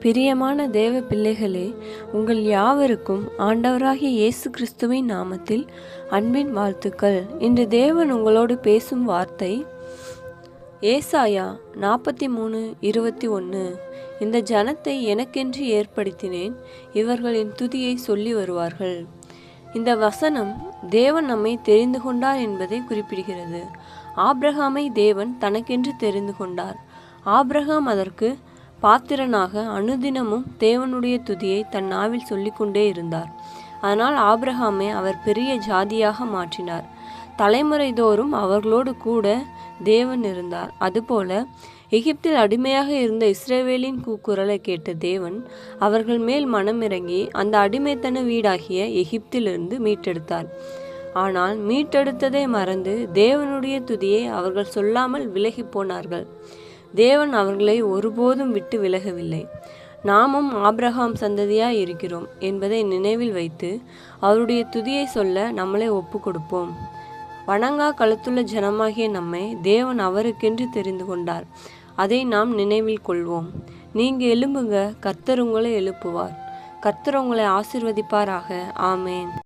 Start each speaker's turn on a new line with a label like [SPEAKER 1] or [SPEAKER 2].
[SPEAKER 1] பிரியமான தேவ பிள்ளைகளே, உங்கள் யாவருக்கும் ஆண்டவராகிய இயேசு கிறிஸ்துவின் நாமத்தில் அன்பின் வாழ்த்துக்கள். இன்று தேவன் உங்களோடு பேசும் வார்த்தை ஏசாயா 43:21. இந்த ஜனத்தை எனக்கென்று ஏற்படுத்தினேன், இவர்களின் துதியை சொல்லி வருவார்கள். இந்த வசனம் தேவன் நம்மை தெரிந்து கொண்டார் என்பதை குறிப்பிடுகிறது. ஆபிரகாமை தேவன் தனக்கென்று தெரிந்து கொண்டார். ஆபிரகாம் அதற்கு பாத்திரனாக அனுதினமும் தேவனுடைய துதியை தன் நாவில் சொல்லிக்கொண்டே இருந்தார். அதனால் ஆபிரகாமை அவர் பெரிய ஜாதியாக மாற்றினார். தலைமுறை தோறும் அவர்களோடு கூட தேவன் இருந்தார். அதுபோல எகிப்தில் அடிமையாக இருந்த இஸ்ரவேலின் கூக்குரலை கேட்ட தேவன் அவர்கள் மேல் மனமிறங்கி அந்த அடிமைத்தன வீடாகிய எகிப்திலிருந்து மீட்டெடுத்தார். ஆனால் மீட்டெடுத்ததை மறந்து தேவனுடைய துதியை அவர்கள் சொல்லாமல் விலகி போனார்கள். தேவன் அவர்களை ஒருபோதும் விட்டு விலகவில்லை. நாமும் ஆபிரகாம் சந்ததியாய் இருக்கிறோம் என்பதை நினைவில் வைத்து அவருடைய துதியை சொல்ல நம்மளை ஒப்பு கொடுப்போம். வணங்கா கழுத்துள்ள ஜனமாகிய நம்மை தேவன் அவருக்கென்று தெரிந்து கொண்டார். அதை நாம் நினைவில் கொள்வோம். நீங்க எழும்புங்க, கர்த்தர் உங்களை எழுப்புவார். கர்த்தர் உங்களை ஆசீர்வதிப்பாராக. ஆமேன்.